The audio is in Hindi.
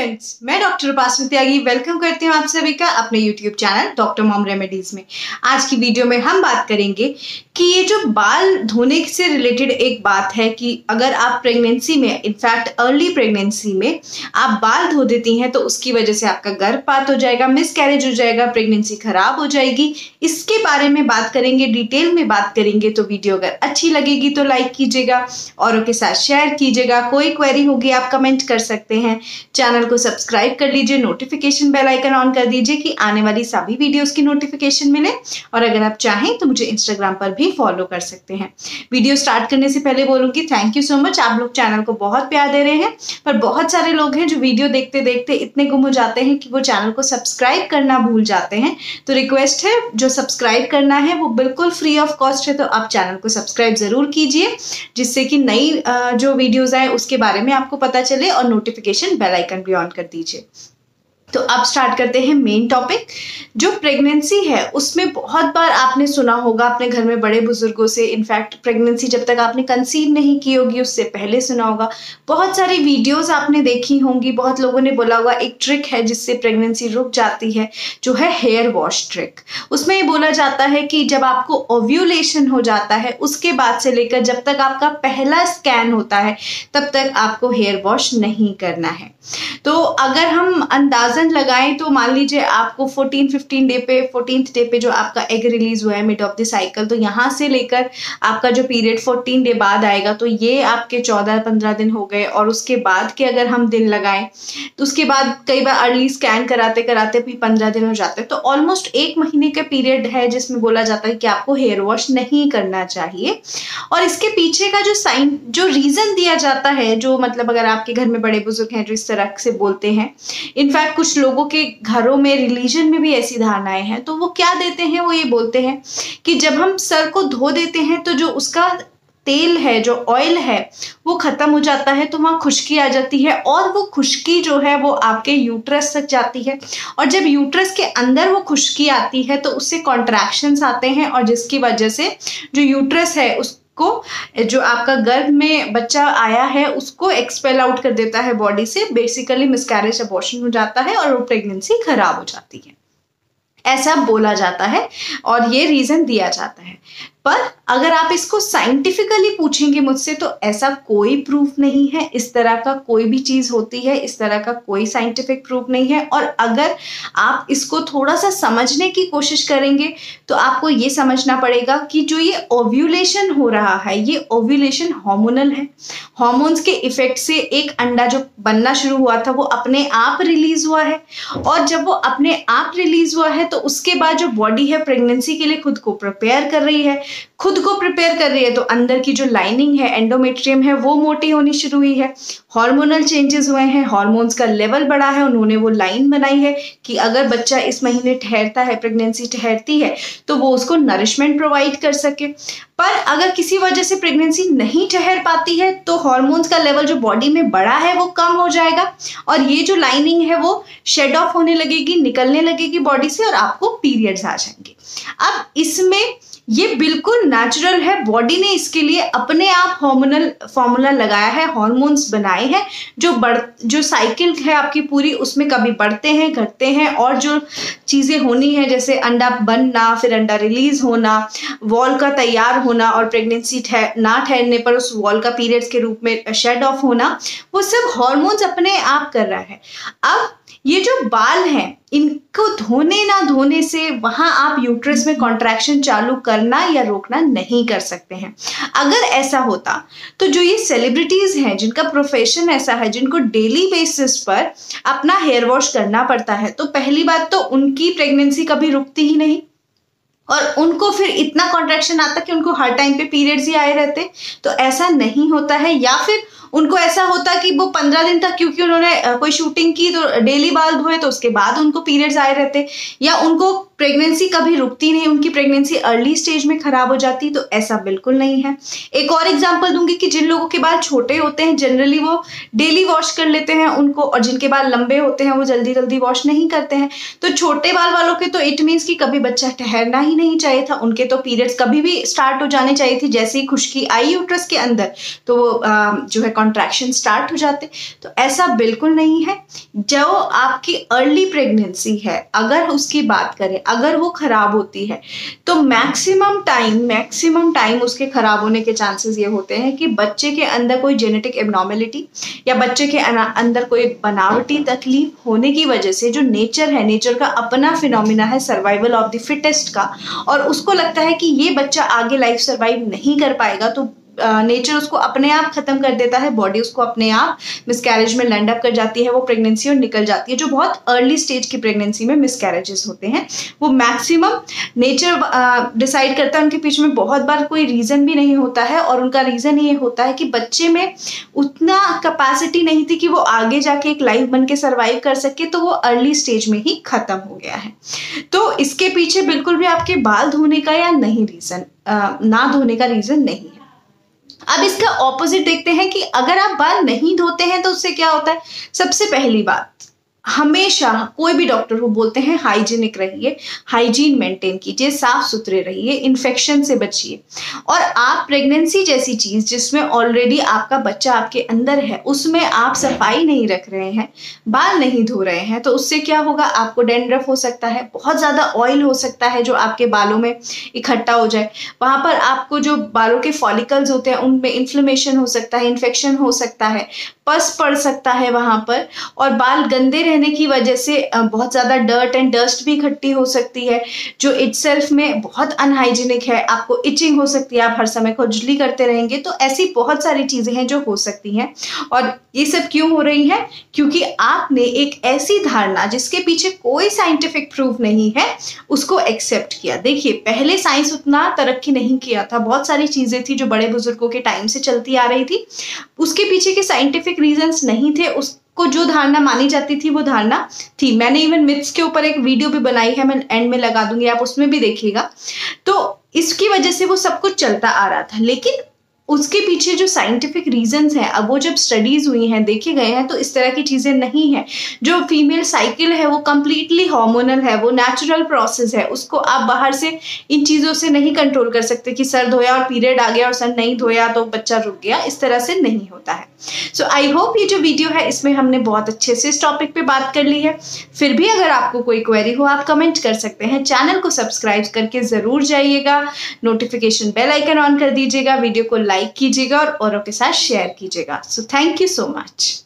फ्रेंड्स, मैं डॉक्टर उपासना त्यागी वेलकम करती हूँ आप सभी का अपने YouTube channel doctor mom remedies में। आज की वीडियो में हम बात करेंगे कि ये जो बाल धोने से रिलेटेड एक बात है कि अगर आप प्रेगनेंसी में, इनफैक्ट अर्ली प्रेगनेंसी में आप बाल धो देती हैं तो उसकी वजह से आपका गर्भपात हो जाएगा, मिसकैरेज हो जाएगा, प्रेगनेंसी खराब हो जाएगी। इसके बारे में बात करेंगे, डिटेल में बात करेंगे। तो वीडियो अगर अच्छी लगेगी तो लाइक कीजिएगा, औरों के साथ शेयर कीजिएगा। कोई क्वेरी होगी आप कमेंट कर सकते हैं। चैनल को सब्सक्राइब कर लीजिए, नोटिफिकेशन बेल आइकन ऑन कर दीजिए कि आने वाली सभी वीडियोस की नोटिफिकेशन मिले। और अगर आप चाहें तो मुझे इंस्टाग्राम पर भी फॉलो कर सकते हैं। वीडियो स्टार्ट करने से पहले बोलूंगी थैंक यू सो मच। आप लोग चैनल को बहुत प्यार दे रहे हैं, पर बहुत सारे लोग हैं जो वीडियो देखते देखते इतने गुम हो जाते हैं कि वो चैनल को सब्सक्राइब करना भूल जाते हैं। तो रिक्वेस्ट है, जो सब्सक्राइब करना है वो बिल्कुल फ्री ऑफ कॉस्ट है, तो आप चैनल को सब्सक्राइब जरूर कीजिए, जिससे कि नई जो वीडियोस आए उसके बारे में आपको पता चले, और नोटिफिकेशन बेल आइकन भी ऑन कर दीजिए। तो अब स्टार्ट करते हैं मेन टॉपिक। जो प्रेगनेंसी है उसमें बहुत बार आपने सुना होगा अपने घर में बड़े बुजुर्गों से, इनफैक्ट प्रेगनेंसी जब तक आपने कंसीव नहीं की होगी उससे पहले सुना होगा। बहुत सारी वीडियोस आपने देखी होंगी, बहुत लोगों ने बोला होगा एक ट्रिक है जिससे प्रेगनेंसी रुक जाती है, जो है हेयर वॉश ट्रिक। उसमें ये बोला जाता है कि जब आपको ओव्यूलेशन हो जाता है उसके बाद से लेकर जब तक आपका पहला स्कैन होता है तब तक आपको हेयर वॉश नहीं करना है। तो अगर हम अंदाजन लगाएं तो मान लीजिए आपको 14-15 डे पे, 14th डे पे जो आपका एग रिलीज हुआ है मिड ऑफ द साइकिल, तो यहाँ से लेकर आपका जो पीरियड 14 डे बाद आएगा, तो ये आपके 14-15 दिन हो गए। और उसके बाद के अगर हम दिन लगाएं तो उसके बाद कई बार अर्ली स्कैन कराते कराते भी 15 दिन हो जाते हैं। तो ऑलमोस्ट 1 महीने का पीरियड है जिसमें बोला जाता है कि आपको हेयर वॉश नहीं करना चाहिए। और इसके पीछे का जो रीजन दिया जाता है, जो मतलब अगर आपके घर में बड़े बुजुर्ग हैं जो इस तरह से बोलते हैं, इनफैक्ट कुछ लोगों के घरों में रिलीजन में भी ऐसी धारणाएं हैं, तो वो क्या देते हैं, वो ये बोलते हैं कि जब हम सर को धो देते हैं तो जो उसका तेल है, जो ऑयल है, वो खत्म हो जाता है, तो वहाँ खुश्की आ जाती है, और वो खुश्की जो है वो आपके यूट्रस तक जाती है। और जब यूट्रस के अंदर वो खुश्की आती है तो उससे कॉन्ट्रैक्शंस आते हैं, और जिसकी वजह से जो यूट्रस है उसको, जो आपका गर्भ में बच्चा आया है उसको एक्सपेल आउट कर देता है बॉडी से। बेसिकली मिसकैरेज अबॉर्शन हो जाता है और वो प्रेगनेंसी खराब हो जाती है, ऐसा बोला जाता है और ये रीजन दिया जाता है। पर अगर आप इसको साइंटिफिकली पूछेंगे मुझसे तो ऐसा कोई प्रूफ नहीं है, इस तरह का कोई भी चीज होती है, इस तरह का कोई साइंटिफिक प्रूफ नहीं है। और अगर आप इसको थोड़ा सा समझने की कोशिश करेंगे तो आपको ये समझना पड़ेगा कि जो ये ओव्यूलेशन हो रहा है, ये ओव्यूलेशन हार्मोनल है। हार्मोन्स के इफेक्ट से एक अंडा जो बनना शुरू हुआ था वो अपने आप रिलीज हुआ है, और जब वो अपने आप रिलीज हुआ है तो उसके बाद जो बॉडी है प्रेगनेंसी के लिए खुद को प्रिपेयर कर रही है। खुद को प्रिपेयर कर रही है तो अंदर की जो लाइनिंग है, एंडोमेट्रियम है, वो मोटी होनी शुरू हुई है। हार्मोनल चेंजेस हुए हैं, हार्मोन्स का लेवल बढ़ा है, उन्होंने वो लाइन बनाई है कि अगर बच्चा इस महीने ठहरता है, प्रेगनेंसी ठहरती है, तो वो उसको नरिशमेंट प्रोवाइड कर सके। पर अगर किसी वजह से प्रेगनेंसी नहीं ठहर पाती है तो हार्मोन्स का लेवल जो बॉडी में बढ़ा है वो कम हो जाएगा, और ये जो लाइनिंग है वो शेड ऑफ होने लगेगी, निकलने लगेगी बॉडी से, और आपको पीरियड्स आ जाएंगे। अब इसमें ये बिल्कुल नेचुरल है, बॉडी ने इसके लिए अपने आप हार्मोनल फॉर्मूला लगाया है, हार्मोन्स बनाए हैं जो साइकिल है आपकी पूरी, उसमें कभी बढ़ते हैं, घटते हैं, और जो चीजें होनी है जैसे अंडा बनना, फिर अंडा रिलीज होना, वॉल का तैयार होना, और प्रेगनेंसी ना ठहरने पर उस वॉल का पीरियड्स के रूप में शेड ऑफ होना, वो सब हार्मोन्स अपने आप कर रहा है। अब ये जो बाल हैं इनको धोने ना धोने से वहां आप यूट्रस में कॉन्ट्रैक्शन चालू करना या रोकना नहीं कर सकते हैं। अगर ऐसा होता तो जो ये सेलिब्रिटीज हैं जिनका प्रोफेशन ऐसा है, जिनको डेली बेसिस पर अपना हेयर वॉश करना पड़ता है, तो पहली बात तो उनकी प्रेगनेंसी कभी रुकती ही नहीं, और उनको फिर इतना कॉन्ट्रैक्शन आता कि उनको हर टाइम पे पीरियड्स ही आए रहते। तो ऐसा नहीं होता है। या फिर उनको ऐसा होता कि वो 15 दिन तक, क्योंकि उन्होंने कोई शूटिंग की तो डेली बाल धोए तो उसके बाद उनको पीरियड्स आए रहते, या उनको प्रेगनेंसी कभी रुकती नहीं, उनकी प्रेगनेंसी अर्ली स्टेज में खराब हो जाती, तो ऐसा बिल्कुल नहीं है। एक और एग्जांपल दूंगी कि जिन लोगों के बाल छोटे होते हैं जनरली वो डेली वॉश कर लेते हैं उनको, और जिनके बाल लंबे होते हैं वो जल्दी जल्दी वॉश नहीं करते हैं। तो छोटे बाल वालों के तो इट मीन्स कि कभी बच्चा ठहरना ही नहीं चाहिए था, उनके तो पीरियड्स कभी भी स्टार्ट हो जाने चाहिए थी। जैसे ही खुश्की आई यूट्रस के अंदर तो वो जो है कॉन्ट्रैक्शन स्टार्ट हो जाते। तो ऐसा बिल्कुल नहीं है। जो आपकी अर्ली प्रेगनेंसी है अगर उसकी बात करें, अगर वो खराब होती है तो मैक्सिमम टाइम उसके खराब होने के चांसेस ये होते हैं कि बच्चे के अंदर कोई जेनेटिक एबनॉर्मेलिटी या बच्चे के अंदर कोई बनावटी तकलीफ होने की वजह से, जो नेचर है, नेचर का अपना फिनोमिना है सर्वाइवल ऑफ द फिटेस्ट का, और उसको लगता है कि ये बच्चा आगे लाइफ सर्वाइव नहीं कर पाएगा, तो नेचर उसको अपने आप खत्म कर देता है, बॉडी उसको अपने आप मिसकैरेज में लैंड अप कर जाती है, वो प्रेगनेंसी और निकल जाती है। जो बहुत अर्ली स्टेज की प्रेगनेंसी में मिसकैरेजेस होते हैं वो मैक्सिमम नेचर डिसाइड करता है, उनके पीछे में बहुत बार कोई रीजन भी नहीं होता है, और उनका रीजन ये होता है कि बच्चे में उतना कैपेसिटी नहीं थी कि वो आगे जाके एक लाइफ बन के सर्वाइव कर सके, तो वो अर्ली स्टेज में ही खत्म हो गया है। तो इसके पीछे बिल्कुल भी आपके बाल धोने का या नहीं रीजन, ना धोने का रीजन नहीं है। अब इसका ऑपोजिट देखते हैं कि अगर आप बाल नहीं धोते हैं तो उससे क्या होता है। सबसे पहली बात, हमेशा कोई भी डॉक्टर वो बोलते हैं हाइजीनिक रहिए, हाइजीन मेंटेन कीजिए, साफ सुथरे रहिए, इन्फेक्शन से बचिए। और आप प्रेगनेंसी जैसी चीज जिसमें ऑलरेडी आपका बच्चा आपके अंदर है उसमें आप सफाई नहीं रख रहे हैं, बाल नहीं धो रहे हैं, तो उससे क्या होगा, आपको डैंड्रफ हो सकता है, बहुत ज्यादा ऑयल हो सकता है जो आपके बालों में इकट्ठा हो जाए, वहां पर आपको जो बालों के फॉलिकल्स होते हैं उनमें इन्फ्लेमेशन हो सकता है, इन्फेक्शन हो सकता है, पस पड़ सकता है वहां पर, और बाल गंदे रहने की वजह से बहुत ज्यादा डर्ट एंड डस्ट भी इकट्ठी हो सकती है जो इटसेल्फ में बहुत अनहाइजीनिक है। आपको इचिंग हो सकती है, आप हर समय खुजली करते रहेंगे, तो ऐसी बहुत सारी चीजें हैं जो हो सकती हैं। और ये सब क्यों हो रही है, क्योंकि आपने एक ऐसी धारणा जिसके पीछे कोई साइंटिफिक प्रूफ नहीं है उसको एक्सेप्ट किया। देखिए पहले साइंस उतना तरक्की नहीं किया था, बहुत सारी चीजें थी जो बड़े बुजुर्गों के टाइम से चलती आ रही थी, उसके पीछे के साइंटिफिक रीजंस नहीं थे, उसको जो धारणा मानी जाती थी वो धारणा थी। मैंने इवन मिथ्स के ऊपर एक वीडियो भी बनाई है, मैं एंड में लगा दूंगी, आप उसमें भी देखिएगा। तो इसकी वजह से वो सब कुछ चलता आ रहा था, लेकिन उसके पीछे जो साइंटिफिक रीजंस हैं, अब वो जब स्टडीज हुई हैं, देखे गए हैं, तो इस तरह की चीजें नहीं है। जो फीमेल साइकिल है वो कंप्लीटली हार्मोनल है, वो नेचुरल प्रोसेस है, उसको आप बाहर से इन चीजों से नहीं कंट्रोल कर सकते कि सर धोया और पीरियड आ गया और सर नहीं धोया तो बच्चा रुक गया, इस तरह से नहीं होता है। सो आई होप ये जो वीडियो है इसमें हमने बहुत अच्छे से इस टॉपिक पे बात कर ली है। फिर भी अगर आपको कोई क्वेरी हो आप कमेंट कर सकते हैं, चैनल को सब्सक्राइब करके जरूर जाइएगा, नोटिफिकेशन बेल आइकन ऑन कर दीजिएगा, वीडियो को लाइक कीजिएगा और औरों के साथ शेयर कीजिएगा। So thank you so much.